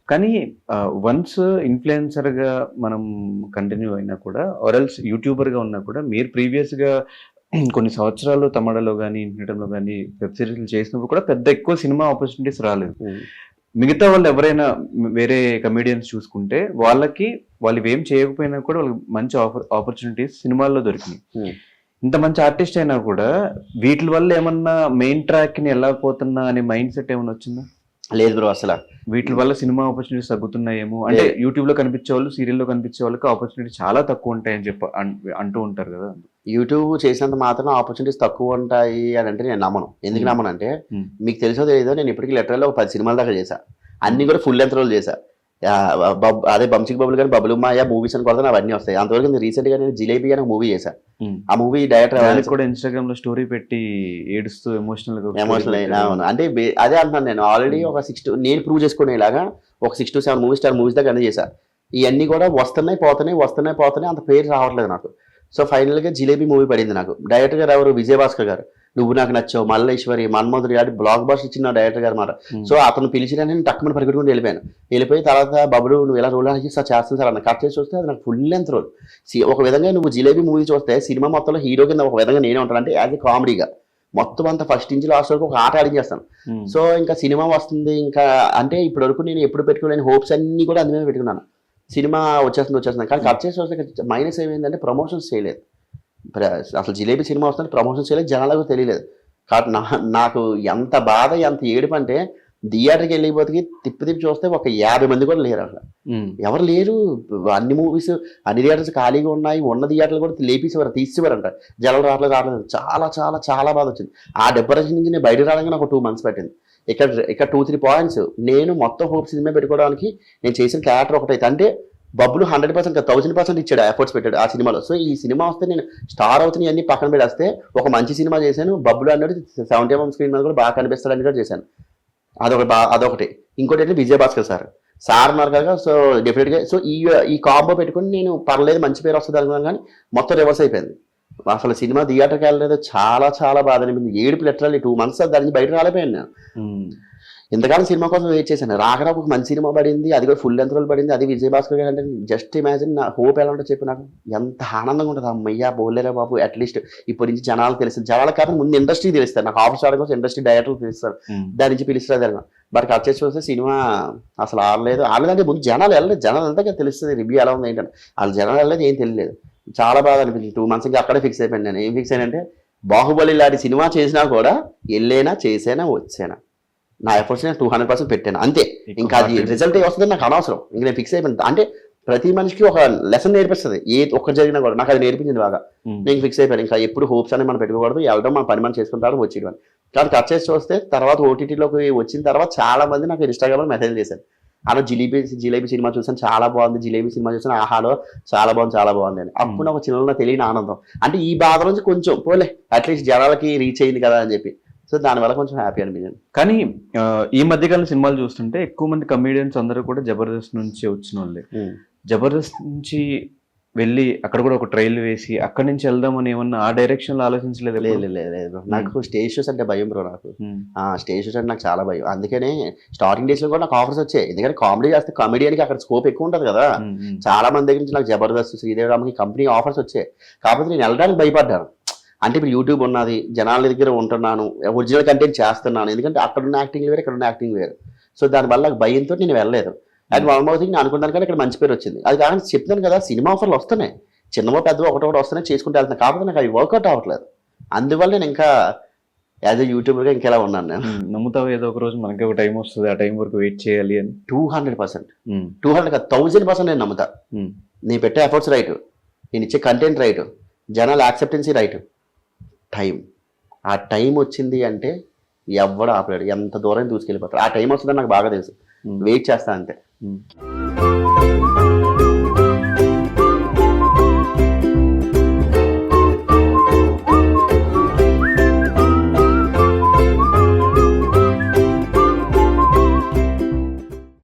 కానీ వన్స్ ఇన్‌ఫ్లుయెన్సర్‌గా మనం కంటిన్యూ అయినా కూడా ఆర్ యూట్యూబర్‌గా ఉన్నా కూడా మీరు ప్రీవియస్‌గా కొన్ని సంవత్సరాలు తమిళలో గాని, ఇంటర్నెట్‌లో గాని వెబ్ సీరీస్‌లు చేసినప్పుడు కూడా పెద్ద ఎక్కువ సినిమా ఆపర్చునిటీస్ రాలేదు. మిగతా వాళ్ళు ఎవరైనా వేరే కమెడియన్స్ చూసుకుంటే వాళ్ళు ఇవేం చేయకపోయినా కూడా వాళ్ళకి మంచి ఆపర్చునిటీస్ సినిమాల్లో దొరికినాయి. ఇంత మంచి ఆర్టిస్ట్ అయినా కూడా వీటి వల్ల ఏమన్నా మెయిన్ ట్రాక్‌ని వెళ్ళకపోతున్నా అనే మైండ్ సెట్ ఏమన్నా వచ్చిందా? లేదు బ్రో అసల. వీటి వల్ల సినిమా ఆపర్చునిటీస్ తగ్గుతున్నాయేమో అంటే యూట్యూబ్‌లో కనిపించే వాళ్ళు, సీరియల్‌లో కనిపించే వాళ్ళకి ఆపర్చునిటీ చాలా తక్కువ ఉంటాయని చెప్పి అంటూ ఉంటారు కదా! యూట్యూబ్ చేసినంత మాత్రం ఆపర్చునిటీస్ తక్కువ ఉంటాయి అని అంటే నేను నమ్మను. ఎందుకు నమ్మనంటే మీకు తెలుసో తెలీదో నేను ఇప్పటికి లిటరల్‌గా ఒక 10 సినిమాల దాకా చేశా. అన్ని కూడా ఫుల్ లెంత్ రోల్ చేశా. అదే బంచిక్ బబుల్ గాని, బబులు మాయ మూవీస్ అని కొడితే అవన్నీ వస్తాయి. అంతవరకు నేను రీసెంట్‌గా నేను జిలేబీ అని ఒక మూవీ చేశా. ఆ మూవీ డైరెక్టర్ కూడా ఇన్‌స్టాగ్రామ్‌లో స్టోరీ పెట్టి ఏడుస్తూ ఎమోషనల్ అవును. అంటే అదే అంటున్నాను నేను ఆల్రెడీ ఒక 6 నేను ప్రూవ్ చేసుకునేలాగా ఒక 6 to 7 మూవీస్ దాకా అన్నీ చేశా. ఇవన్నీ కూడా వస్తున్నాయి పోతున్నాయి అంత పేరు రావట్లేదు నాకు. సో ఫైనల్‌గా జిలేబీ మూవీ పడింది నాకు. డైరెక్టర్ గారు ఎవరు? విజయభాస్కర్ గారు. నువ్వు నాకు నచ్చావు, మల్లేశ్వరి, మన్మధుడి గారి బ్లాక్ బస్టర్ ఇచ్చిన డైరెక్టర్ గారు మాట. సో అతను పిలిచిన నేను టక్కుమని పరిగెట్టుకుని వెళ్ళిపోయి తర్వాత బబులు నువ్వు ఎలా రోల్ అని సార్ చేస్తాను సార్ అన్న కట్ చేసి చూస్తే అది నాకు ఫుల్ లెంత్ రోల్. ఒక విధంగా నువ్వు జిలేబీ మూవీ చూస్తే సినిమా మొత్తంలో హీరో కింద ఒక విధంగా నేనే ఉంటాను అంటే యాజ్ ఎ కామెడీగా మొత్తం అంతా ఫస్ట్ నుంచి లాస్ట్ వరకు ఒక ఆట ఆడించేస్తాను. సో ఇంకా సినిమా వస్తుంది ఇంకా అంటే ఇప్పటి వరకు నేను ఎప్పుడు పెట్టుకోలేని హోప్స్ అన్ని కూడా అందులో పెట్టుకున్నాను. సినిమా వచ్చేస్తుంది కానీ కట్ చేసి వస్తే మైనస్ ఏమైందంటే ప్రమోషన్స్ చేయలేదు. అసలు జిలేబీ సినిమా వస్తుంది ప్రమోషన్స్ చేయలేదు, జనాలకు తెలియలేదు. కాబట్టి నాకు ఎంత బాధ ఎంత ఏడుపు అంటే థియేటర్కి వెళ్ళిపోతే తిప్పి చూస్తే ఒక 50 మంది కూడా లేరు అక్కడ. ఎవరు లేరు. అన్ని మూవీస్ అన్ని థియేటర్స్ ఖాళీగా ఉన్నాయి. ఉన్న థియేటర్లు కూడా తీసేవారంట. జనాలు రావట్లేదు. చాలా చాలా చాలా బాధ వచ్చింది. ఆ డిప్రెషన్ నుంచి నేను బయటకు రావడానికి నాకు 2 months పట్టింది. ఇక్కడ 2-3 పాయింట్స్ నేను మొత్తం హోప్ సినిమా పెట్టుకోవడానికి నేను చేసిన క్యారెక్టర్ ఒకటైతే అంటే బబ్బులు 100% 1000% ఇచ్చాడు, ఎఫర్ట్స్ పెట్టాడు ఆ సినిమాలో. సో ఈ సినిమా వస్తే నేను స్టార్ అవుతున్నాయి అన్ని పక్కన పెడేస్తే ఒక మంచి సినిమా చేశాను. బబ్బులు అన్నాడు 70mm స్క్రీన్ మీద కూడా బాగా కనిపిస్తాడని కూడా చేశాను. అదొకటి. ఇంకోటి అంటే విజయభాస్కర్ సార్ ఉన్నారు కదా. సో డెఫినెట్గా సో ఈ కాంబో పెట్టుకుని నేను పర్లేదు మంచి పేరు వస్తుంది అనుకున్నాను కానీ మొత్తం రివర్స్ అయిపోయింది. అసలు సినిమా థియేటర్కి వెళ్ళలేదు. చాలా చాలా బాధ అనిపించింది. ఏడుపు లిటరల్లీ 2 months దాని నుంచి బయట రాలేపోయాను నేను. ఇంతకాలం సినిమా కోసం వెయిట్ చేశాను. రాకరా ఒక మంచి సినిమా పడింది, అది కూడా ఫుల్ లెంత్ రోల్ పడింది, అది విజయభాస్కర్ గారు అంటే జస్ట్ ఇమాజిన్ నా హోప్ ఎలా ఉంటుందో చెప్పి నాకు ఎంత ఆనందంగా ఉంటుంది. అమ్మయ్యా బోలేరా బాబు అట్లీస్ట్ ఇప్పటి నుంచి జనాలకు తెలుస్తుంది. జనాలకు కాదు ముందు ఇండస్ట్రీ తెలుస్తారు. నాకు ఆఫీస్ ఆడడం కోసం ఇండస్ట్రీ డైరెక్టర్లు తెలుస్తారు, దాని నుంచి పిలుస్తారు. బట్ కట్ చేసి చూస్తే సినిమా అసలు ఆడలేదంటే ముందు జనాలు వెళ్తే తెలుస్తుంది రివ్యూ ఎలా ఉంది ఏంటంటే. వాళ్ళు జనాలు వెళ్ళలేదు, ఏం తెలియలేదు. చాలా బాగా అనిపించింది. 2 months ఇంకా అక్కడే ఫిక్స్ అయిపోయాను నేను. ఏం ఫిక్స్ అయ్యానంటే బాహుబలి లాంటి సినిమా చేసినా కూడా వెళ్ళేనా చేసేనా వచ్చేనా నా ఎఫర్ట్స్ నేను 200% పెట్టాను అంతే. ఇంకా అది రిజల్ట్ వస్తుందని నాకు అనవసరం. ఇంక నేను ఫిక్స్ అయిపోయింది. అంటే ప్రతి మనిషికి ఒక లెసన్ నేర్పిస్తుంది. ఒక్కటి జరిగినా కూడా నాకు అది నేర్పించింది బాగా. నేను ఫిక్స్ అయిపోయాను. ఇంకా ఎప్పుడు హోప్స్ అనేది మనం పెట్టుకోకూడదు, వెళ్ళడం మన పని మనం చేసుకుంటాడు వచ్చేయడం. కానీ కట్ చేసి చూస్తే తర్వాత ఓటీటీలోకి వచ్చిన తర్వాత చాలా మంది నాకు ఇన్స్టాగ్రామ్లో మెసేజ్ చేశారు. అలా జిలేబీ సినిమా చూసాను, చాలా బాగుంది. జిలేబీ సినిమా చూసాను, ఆహాలో చాలా బాగుంది అని. అప్పుడు నాకు చిన్న తెలియని ఆనందం. అంటే ఈ బాధ నుంచి కొంచెం పోలే అట్లీస్ట్ జనాలకి రీచ్ అయింది కదా అని చెప్పి. సో దానివల్ల కొంచెం హ్యాపీ అనిపించింది. కానీ ఈ మధ్యకాలం సినిమాలు చూస్తుంటే ఎక్కువ మంది కమెడియన్స్ అందరూ కూడా జబర్దస్త్ నుంచి వచ్చిన వాళ్ళే. జబర్దస్త్ నుంచి వెళ్ళి అక్కడ కూడా ఒక ట్రైల్ వేసి అక్కడి నుంచి వెళ్దామని ఏమన్నా ఆ డైరెక్షన్ లో ఆలోచించలేదు? లేదు. నాకు స్టేజ్ షోస్ అంటే భయం బ్రో. నాకు స్టేజ్ షోస్ అంటే నాకు చాలా భయం. అందుకనే స్టార్టింగ్ డేస్ లో కూడా నాకు ఆఫర్స్ వచ్చాయి. ఎందుకంటే కామెడీ చేస్తే కమెడియన్కి అక్కడ స్కోప్ ఎక్కువ ఉంటుంది కదా. చాలా మంది దగ్గర నుంచి నాకు జబర్దస్త్, శ్రీదేవి రామకి కంపెనీ ఆఫర్స్ వచ్చాయి. కాకపోతే నేను వెళ్ళడానికి భయపడ్డాను. అంటే ఇప్పుడు యూట్యూబ్ ఉన్నది, జనాల దగ్గర ఉంటున్నాను, ఒరిజినల్ కంటెంట్ చేస్తున్నాను. ఎందుకంటే అక్కడున్న యాక్టింగ్ వేరు, ఇక్కడున్న యాక్టింగ్ వేరు. సో దానివల్ల భయంతో నేను వెళ్ళలేదు. అండ్ వన్ మోర్ థింగ్ నేను అనుకున్నాను కానీ ఇక్కడ మంచి పేరు వచ్చింది. అది కాకుండా చెప్తాను కదా సినిమా ఆఫర్లు వస్తున్నాయి, చిన్నవో పెద్దవో ఒకటొకటి వస్తున్నాయి, చేసుకుంటూ వెళ్తున్నాను. కాకపోతే నాకు అవి వర్కౌట్ అవ్వట్లేదు. అందువల్ల నేను ఇంకా యాజ్ ఎ యూట్యూబర్గా ఇంకెలా ఉన్నాను నేను. నమ్ముతావు ఏదో ఒక రోజు మనకి ఒక టైం వస్తుంది, ఆ టైం వరకు వెయిట్ చేయాలి అని? 200%, 1000% నేను నమ్ముతా. నేను పెట్టే ఎఫర్ట్స్ రైట్, నేను ఇచ్చే కంటెంట్ రైట్, జనాల యాక్సెప్టెన్సీ రైట్, టైం. ఆ టైం వచ్చింది అంటే ఎవడు ఆపలేడు, ఎంత దూరం దూసుకెళ్ళిపోతాడు. ఆ టైం వస్తుందని నాకు బాగా తెలుసు. వెయిట్ చేస్తా అంతే.